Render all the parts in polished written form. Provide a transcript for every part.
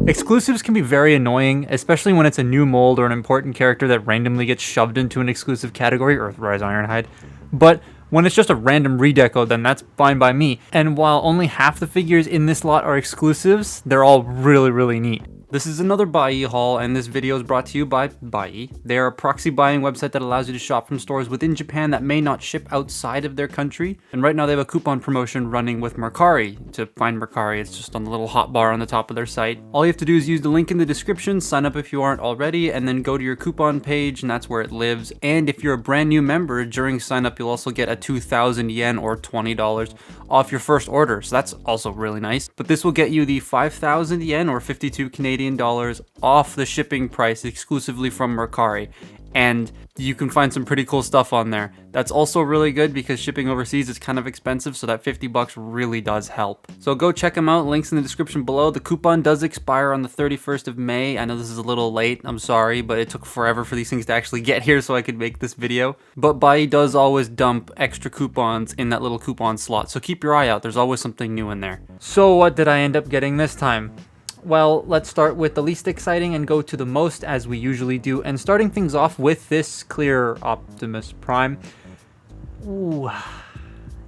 Exclusives can be very annoying, especially when it's a new mold or an important character that randomly gets shoved into an exclusive category, Earthrise Ironhide. But when it's just a random redeco, then that's fine by me. And while only half the figures in this lot are exclusives, they're all really neat. This is another Buyee haul, and this video is brought to you by Buyee. They are a proxy buying website that allows you to shop from stores within Japan that may not ship outside of their country. And right now they have a coupon promotion running with Mercari. To find Mercari, it's just on the little hotbar on the top of their site. All you have to do is use the link in the description, sign up if you aren't already, and then go to your coupon page, and that's where it lives. And if you're a brand new member, during sign up you'll also get a 2,000 yen or $20 off your first order, so that's also really nice. But this will get you the 5,000 yen or 52 Canadian dollars off the shipping price exclusively from Mercari, and you can find some pretty cool stuff on there. That's also really good because shipping overseas is kind of expensive, so that 50 bucks really does help. So go check them out, links in the description below. The coupon does expire on the 31st of May. I know this is a little late, I'm sorry, but it took forever for these things to actually get here so I could make this video. But Buyee does always dump extra coupons in that little coupon slot, so keep your eye out, there's always something new in there. So what did I end up getting this time? Well, let's start with the least exciting and go to the most, as we usually do, and starting things off with this clear Optimus Prime. Ooh,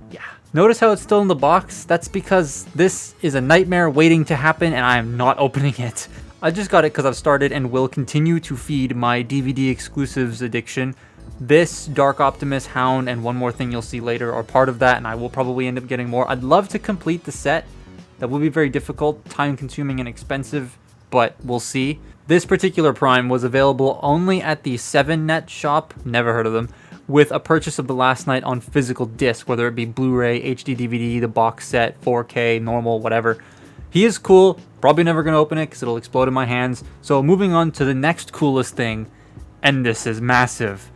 yeah. Notice how it's still in the box? That's because this is a nightmare waiting to happen and I am not opening it. I just got it because I've started and will continue to feed my DVD exclusives addiction. This, Dark Optimus, Hound, and one more thing you'll see later are part of that, and I will probably end up getting more. I'd love to complete the set. That will be very difficult, time-consuming, and expensive, but we'll see. This particular Prime was available only at the 7net shop, never heard of them, with a purchase of the last night on physical disc, whether it be Blu-ray, HD DVD, the box set, 4K, normal, whatever. He is cool, probably never going to open it because it'll explode in my hands. So moving on to the next coolest thing, and this is massive.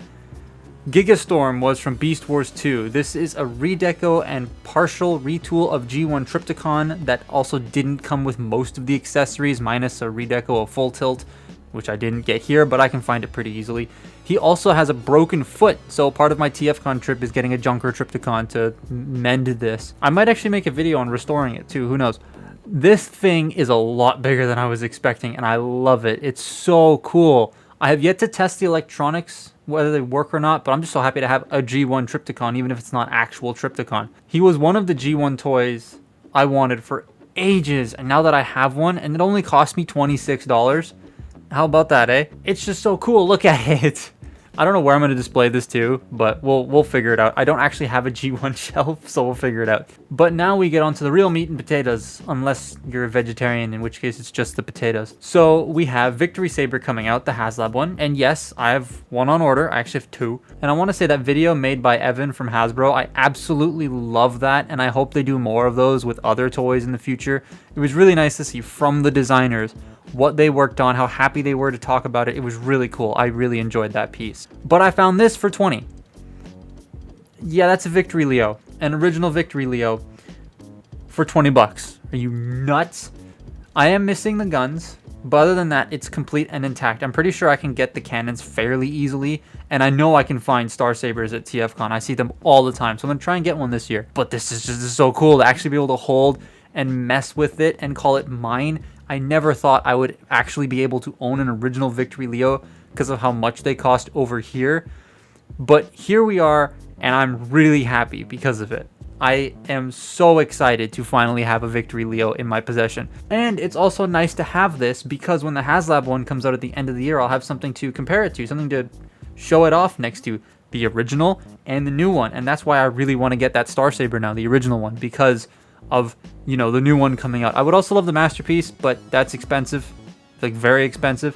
Gigantastorm was from Beast Wars 2. This is a redeco and partial retool of G1 Trypticon that also didn't come with most of the accessories, minus a redeco of Full Tilt, which I didn't get here, but I can find it pretty easily. He also has a broken foot, so part of my TFCon trip is getting a Junker Trypticon to mend this. I might actually make a video on restoring it too, who knows. This thing is a lot bigger than I was expecting, and I love it. It's so cool. I have yet to test the electronics, whether they work or not, but I'm just so happy to have a G1 Trypticon, even if it's not actual Trypticon. He was one of the G1 toys I wanted for ages, and now that I have one, and it only cost me $26, how about that, eh? It's just so cool, look at it. I don't know where I'm going to display this to, but we'll figure it out. I don't actually have a G1 shelf, so we'll figure it out. But now we get on to the real meat and potatoes, unless you're a vegetarian, in which case it's just the potatoes. So we have Victory Saber coming out, the HasLab one. And yes, I have one on order. I actually have two. And I want to say that video made by Evan from Hasbro, I absolutely love that, and I hope they do more of those with other toys in the future. It was really nice to see from the designers what they worked on, how happy they were to talk about it. It was really cool. I really enjoyed that piece. But I found this for 20. Yeah, that's a Victory Leo. An original Victory Leo for 20 bucks. Are you nuts? I am missing the guns, but other than that, it's complete and intact. I'm pretty sure I can get the cannons fairly easily, and I know I can find Starsabers at TFCon. I see them all the time, so I'm going to try and get one this year. But this is just so cool to actually be able to hold and mess with it and call it mine. I never thought I would actually be able to own an original Victory Leo because of how much they cost over here. But here we are, and I'm really happy because of it. I am so excited to finally have a Victory Leo in my possession. And it's also nice to have this because when the HasLab one comes out at the end of the year, I'll have something to compare it to, something to show it off next to the original and the new one. And that's why I really want to get that Starsaber now, the original one, because of, you know, the new one coming out. I would also love the Masterpiece, but that's expensive, like very expensive.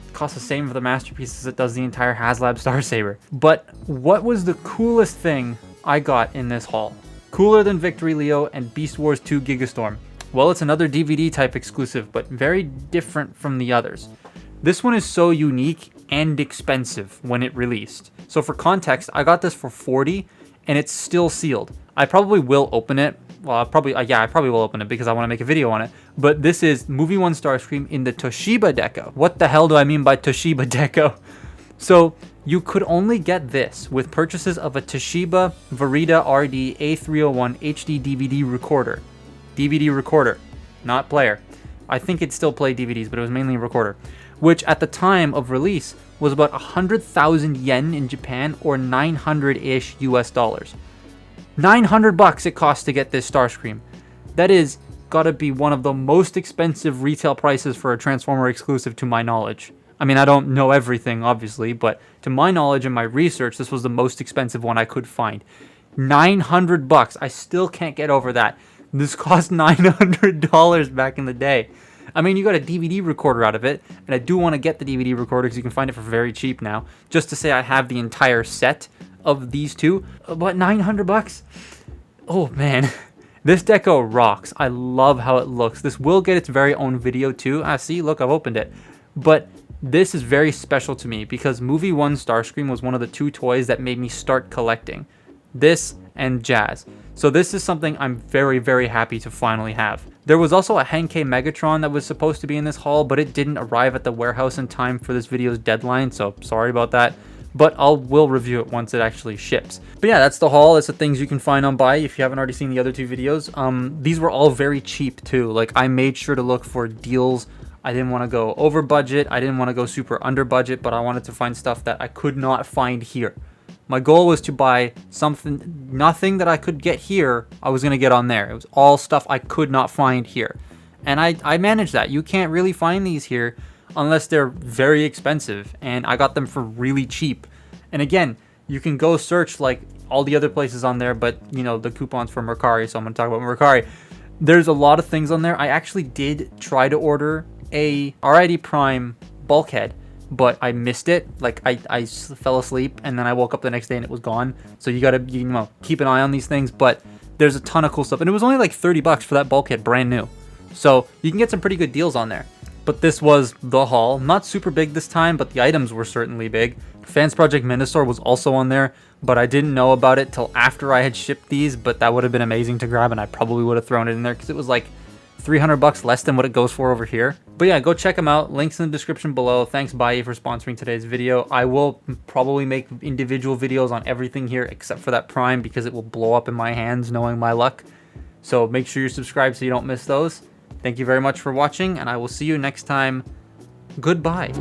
It costs the same for the Masterpiece as it does the entire HasLab Starsaber. But what was the coolest thing I got in this haul? Cooler than Victory Leo and Beast Wars 2 Gigantastorm? Well, it's another DVD type exclusive, but very different from the others. This one is so unique and expensive when it released. So for context, I got this for 40 and it's still sealed. I probably will open it. Well, I probably will open it because I want to make a video on it. But this is Movie 1 Starscream in the Toshiba deco. What the hell do I mean by Toshiba deco? So you could only get this with purchases of a Toshiba Verida RD A301 HD DVD recorder. DVD recorder, not player. I think it still played DVDs, but it was mainly a recorder, which at the time of release was about 100,000 yen in Japan, or 900-ish US dollars. $900 it cost to get this Starscream. That is gotta be one of the most expensive retail prices for a Transformer exclusive, to my knowledge. I mean, I don't know everything, obviously, but to my knowledge and my research, this was the most expensive one I could find. $900. I still can't get over that. This cost $900 back in the day. I mean, you got a DVD recorder out of it, and I do want to get the DVD recorder because you can find it for very cheap now, just to say I have the entire set of these two. But $900? Oh, man. This deco rocks. I love how it looks. This will get its very own video, too. See, look, I've opened it. But this is very special to me because Movie 1 Starscream was one of the two toys that made me start collecting. This and Jazz. So this is something I'm very, very happy to finally have. There was also a Henkei Megatron that was supposed to be in this haul, but it didn't arrive at the warehouse in time for this video's deadline, so sorry about that. But will review it once it actually ships. But yeah, that's the haul. That's the things you can find on Buyee if you haven't already seen the other two videos. These were all very cheap too. Like, I made sure to look for deals. I didn't want to go over budget. I didn't want to go super under budget, but I wanted to find stuff that I could not find here. My goal was to buy nothing that I could get here, I was going to get on there. It was all stuff I could not find here. And I managed that. You can't really find these here unless they're very expensive. And I got them for really cheap. And again, you can go search like all the other places on there, but you know, the coupons for Mercari, so I'm going to talk about Mercari. There's a lot of things on there. I actually did try to order a RID Prime bulkhead, but I missed it. Like, I fell asleep and then I woke up the next day and it was gone. So you gotta, you know, keep an eye on these things. But there's a ton of cool stuff, and it was only like $30 for that bulkhead, brand new. So you can get some pretty good deals on there. But this was the haul. Not super big this time, but the items were certainly big. Fans Project Minosaur was also on there, but I didn't know about it till after I had shipped these. But that would have been amazing to grab, and I probably would have thrown it in there because it was like $300 less than what it goes for over here. But yeah, go check them out. Links in the description below. Thanks Buyee for sponsoring today's video. I will probably make individual videos on everything here except for that Prime because it will blow up in my hands knowing my luck. So make sure you're subscribed so you don't miss those. Thank you very much for watching, and I will see you next time. Goodbye.